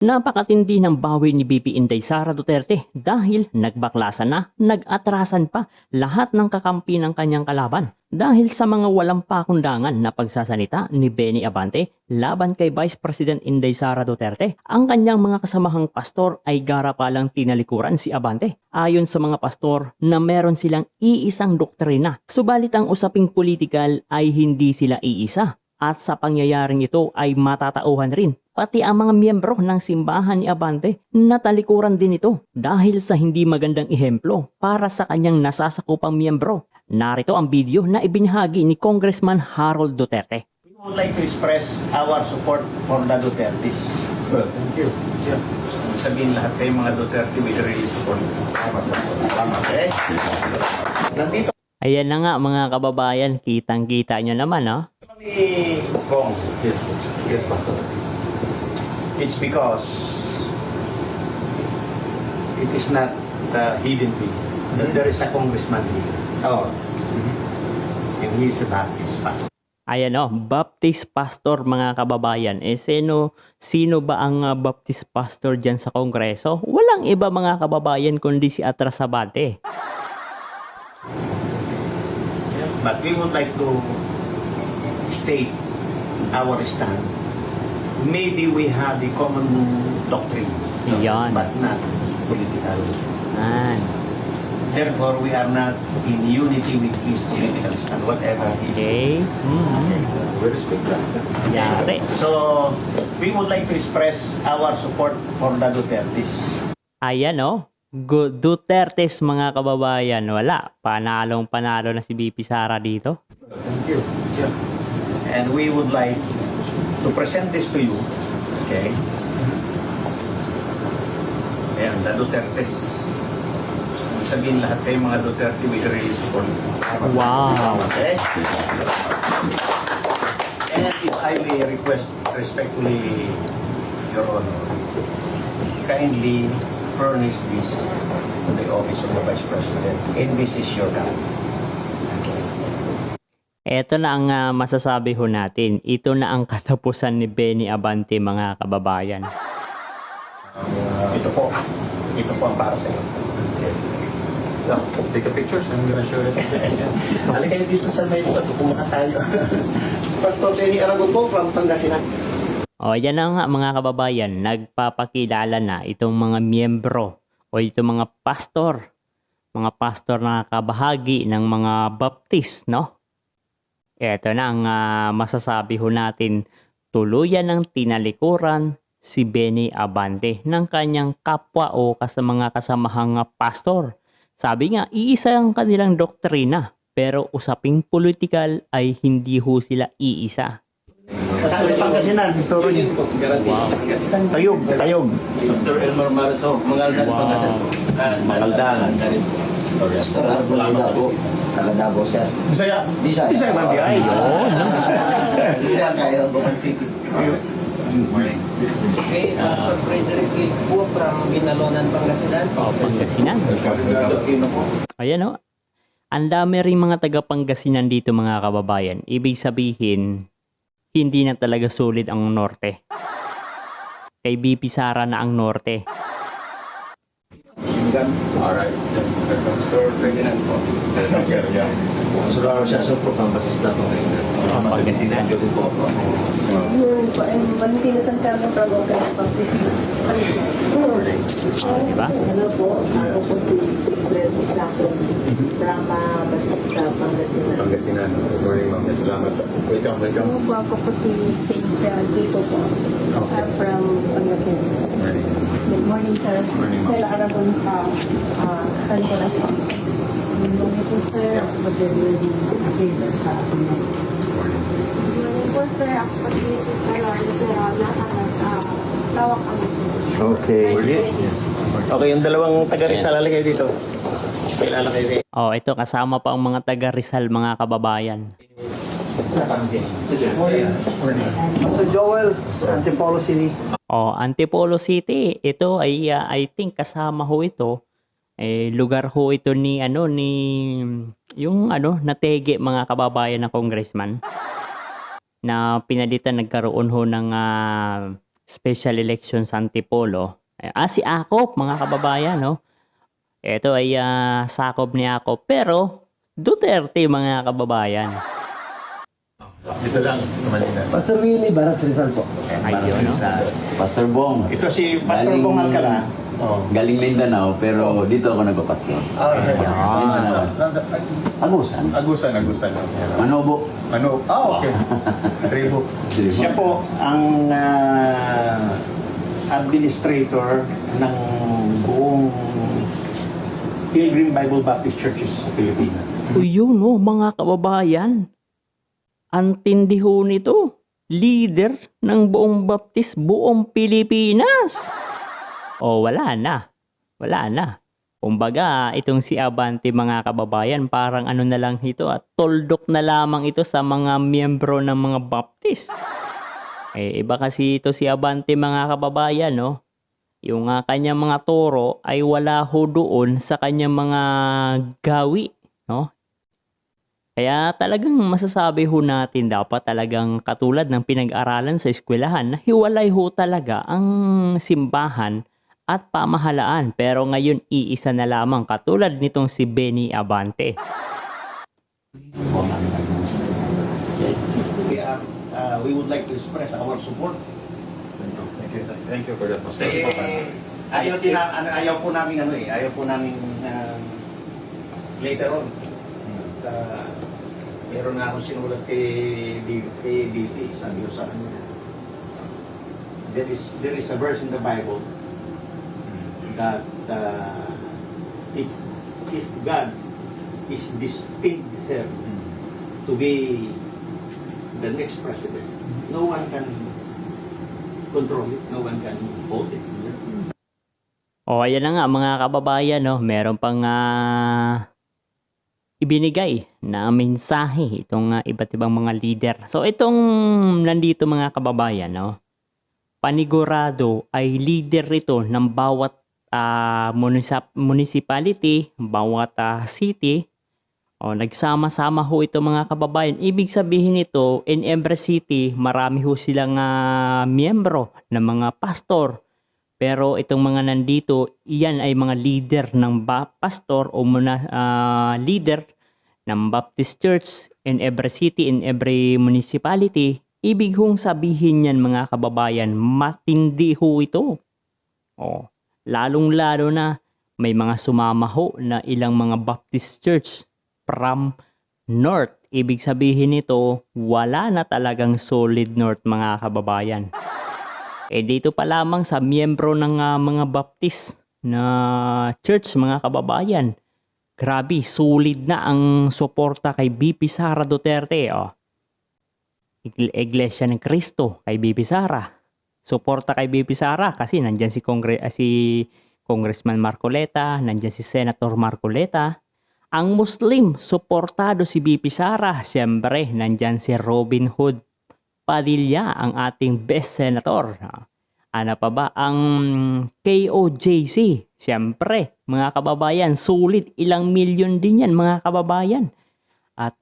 Napakatindi ng bawi ni BP Inday Sara Duterte dahil nagbaklasan na, nag-atrasan pa lahat ng kakampi ng kanyang kalaban dahil sa mga walang pakundangan na pagsasalita ni Benny Abante laban kay Vice President Inday Sara Duterte. Ang kanyang mga kasamahang pastor ay garapalang tinalikuran si Abante. Ayon sa mga pastor na meron silang iisang doktrina, subalit ang usaping politikal ay hindi sila iisa. At sa pangyayaring ito ay matatauhan rin pati ang mga miyembro ng simbahan ni Abante na talikuran din ito dahil sa hindi magandang ehemplo para sa kanyang nasasakupang miyembro. Narito ang video na ibinahagi ni Congressman Harold Duterte. We would like to express our support for the Dutertes. Well, thank you. Yeah. Sabihin lahat kayo mga Duterte, we really support. Salamat. Okay? Nandito Ayan na nga mga kababayan, kitang-kita nyo naman, no? kami kung Yes, Pastor. it's because it is not hidden thing. That there is a congressman here. Oh, And he is a Baptist pastor. Ayan o, Baptist pastor mga kababayan. Sino ba ang Baptist pastor dyan sa Kongreso? Walang iba mga kababayan kundi si Atras Abante. But we would like to state our stand. Maybe we have the common doctrine, Yan. but not political. Yan. Therefore, we are not in unity with his political stand, whatever he is. Okay. we respect that. Yari. So, we would like to express our support for the Dutertes. Ayan o. Dutertes mga kababayan. Wala. Panalong-panalo na si BP Sara dito. Thank you. And we would like to present this to you. Okay? Ayan, the Dutertes. Sabihin lahat kayo mga Duterte, we really support. Wow. Okay? And if I may request respectfully, Your Honor, kindly furnish this to the office of the Vice President. And this is your time. Okay. Ito na ang masasabi ho natin. Ito na ang katapusan ni Benny Abante mga kababayan. Ito po ang para sa iyo. Okay. Yeah, take a picture. I'm gonna show it. Halika kayo dito sa may ito, pumunta tayo. Pastor Benny Aragon po from Pangasinan. O yan na nga mga kababayan. Nagpapakilala na itong mga miyembro o itong mga pastor. Mga pastor na kabahagi ng mga Baptist, no? Ito na ang masasabi ho natin, tuluyan ng tinalikuran si Benny Abante ng kanyang kapwa o mga kasamahang pastor. Sabi nga, iisa ang kanilang doktrina, pero usaping politikal ay hindi ho sila iisa. Sa Pangasinan, Pastor Ronnie. Wow. Tayog. Dr. Elmer Maraso, Mangaldan, Wow. Pangasinan. Mangaldan. Pastor Malabo, Taga-Davao, sir. Bisaya. Bisaya. Bisaya man di ay. Yun. Bisaya kayo. Bukal City. Okay, Pastor Frederick po from Binalonan, Pangasinan. O, Pangasinan. Ayan o. Ang dami rin mga taga Pangasinan dito mga kababayan. Ibig sabihin, hindi na talaga sulit ang norte. Kay BP Sara na ang norte. Alright. Pastor Ferdinand po. Suraro siya sa Propang Basisda, Pangasinan. Pangasinan. Gabi po. Manti na San Carlos Prago ka ng Pangasinan. Diba? Hello po, ako po si Fred Sason, Drama Basista, Pangasinan. Pangasinan. Good morning, ma'am. Salamat. Welcome. Ako po, si Saint Tito po, from Pangasinan. Good morning. Good morning, sir. Morning, ma'am. Sir Aragon San Corazon. Good morning po, sir. Mag-ready favor sa akin. Good morning. Good morning po, sir. Ako po si Sister Lorna Serrana. Tawag kami. Okay. Okay, yung dalawang taga Rizal, halika kayo dito. Kilala kayo dito. O, ito kasama pa ang mga taga Rizal mga kababayan. Pastor Joel, Antipolo City. O, Antipolo City. Ito ay I think kasama ho ito. Lugar ho ito ni yung natege mga kababayan na congressman na pinalitan, nagkaroon ho ng Special Elections Antipolo. Si Akop, mga kababayan, no? Ito ay sakop ni Akop, pero Duterte, mga kababayan. Dito lang, Manila. Pastor Willie Baras Rizal po. Ayun, no? Pastor Bong. Ito si Pastor Galing- Bong Alcala. Oh. Galing Mindanao, pero dito ako nagpapastor. Agusan. Agusan. Manobo. Ano? Okay. Tribo. Siya po ang administrator ng buong Pilgrim Bible Baptist Churches sa Pilipinas. Yun, no, mga kababayan. Ang tindi ho nito. Leader ng buong Baptist, buong Pilipinas. Wala na. Wala na. Kumbaga, itong si Abante, mga kababayan, parang ano na lang ito, toldok na lamang ito sa mga miyembro ng mga Baptist. Iba kasi ito si Abante, mga kababayan, no? Yung kanyang mga toro ay wala ho doon sa kanyang mga gawi, no? Kaya talagang masasabi ho natin dapat talagang katulad ng pinag-aralan sa eskwelahan na hiwalay ho talaga ang simbahan at pamahalaan. Pero ngayon iisa na lamang katulad nitong si Benny Abante. We would like to express our support. Thank you for that, Pastor. Ayaw po namin later on. Meron na akong sinulat kay BP, sabi ko sa kanya. There is a verse in the Bible that if God is destined her to be the next president, no one can control it, no one can hold it. Ayan na nga mga kababayan, no? Meron pang ibinigay na mensahe itong iba't ibang mga leader. So itong nandito mga kababayan, no? Panigurado ay leader ito ng bawat municipality, bawat city. Nagsama-sama ho ito mga kababayan. Ibig sabihin nito, in every city, marami ho silang miyembro ng mga pastor. Pero itong mga nandito, iyan ay mga leader ng pastor o leader ng Baptist Church in every city, in every municipality. Ibig hong sabihin yan mga kababayan, matindi ho ito. Lalong-lalo na may mga sumama ho na ilang mga Baptist Church from North. Ibig sabihin nito, wala na talagang solid North mga kababayan. Dito pa lamang sa miyembro ng mga Baptist na church mga kababayan. Grabe, solid na ang suporta kay BP Sara Duterte. Iglesia ng Cristo kay BP Sara. Suporta kay BP Sara kasi nandyan si Congressman Marcoleta, nandyan si Senator Marcoleta. Ang Muslim, suportado si BP Sara. Siyempre, nandyan si Robin Hood Padilla, ang ating best senator. Ano pa ba? Ang KOJC. Siyempre, mga kababayan, sulit. Ilang milyon din yan, mga kababayan. At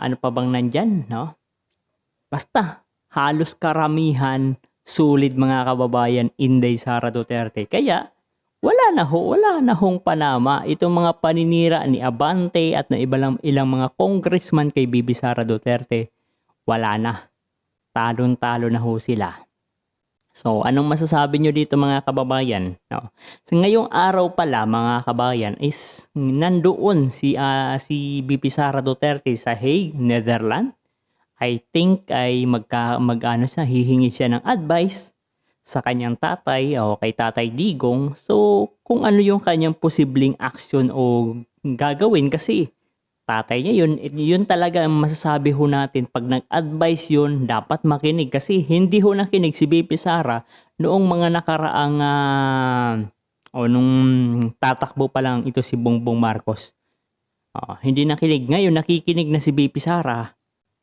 ano pa bang nandyan, no? Basta, halos karamihan, sulit mga kababayan, Inday Sara Duterte. Kaya, wala na hong panama itong mga paninira ni Abante at na ilang mga congressman kay Bibi Sara Duterte. Wala na. Talon-talo na ho sila. So, anong masasabi nyo dito mga kababayan? No? So, ngayong araw pala mga kababayan is nandoon si BP Sara Duterte sa Hague, Netherlands. I think ay hihingi siya ng advice sa kanyang tatay o kay Tatay Digong. So, kung ano yung kanyang posibleng action o gagawin kasi tatay niya yun talaga ang masasabi ho natin. Pag nag-advise yun, dapat makinig kasi hindi ho nakinig si BP Sara noong mga nakaraang nung tatakbo pa lang ito si Bongbong Marcos. Hindi nakinig. Ngayon nakikinig na si BP Sara.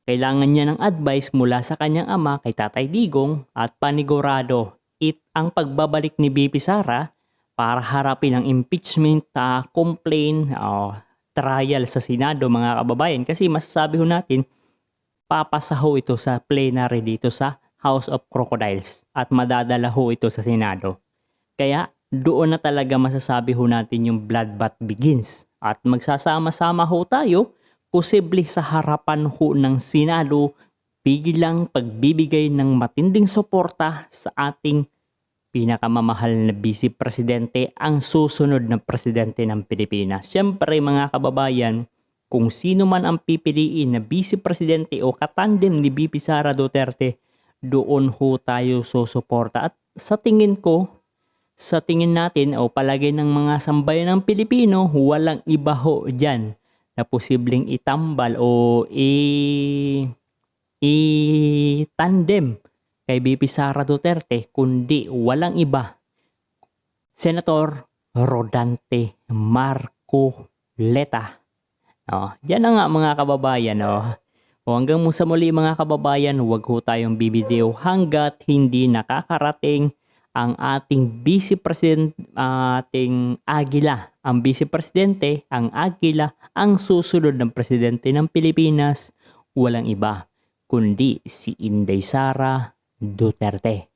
Kailangan niya ng advice mula sa kanyang ama kay Tatay Digong at panigurado ang pagbabalik ni BP Sara para harapin ang impeachment, complaint, trial sa Senado mga kababayan kasi masasabi ho natin papasaho ito sa plenary dito sa House of Crocodiles at madadala ho ito sa Senado. Kaya doon na talaga masasabi ho natin yung bloodbath begins at magsasama-sama ho tayo posible sa harapan ho ng Senado bilang pagbibigay ng matinding suporta sa ating pinakamamahal na Vice Presidente, ang susunod na Presidente ng Pilipinas. Siyempre mga kababayan, kung sino man ang pipiliin na Vice Presidente o katandem ni VP Sara Duterte, doon ho tayo susuporta. At sa tingin natin o palagay ng mga sambayan ng Pilipino, walang iba ho dyan na posibleng itambal o i-tandem kay VP Sara Duterte, kundi walang iba, Senator Rodante Marcoleta. Yan na nga mga kababayan. O hanggang sa muli mga kababayan, huwag ho tayong bibideo hanggat hindi nakakarating ang ating Vice President, ating Agila, ang Vice Presidente, ang Agila, ang susunod ng Presidente ng Pilipinas, walang iba kundi si Inday Sara Duterte.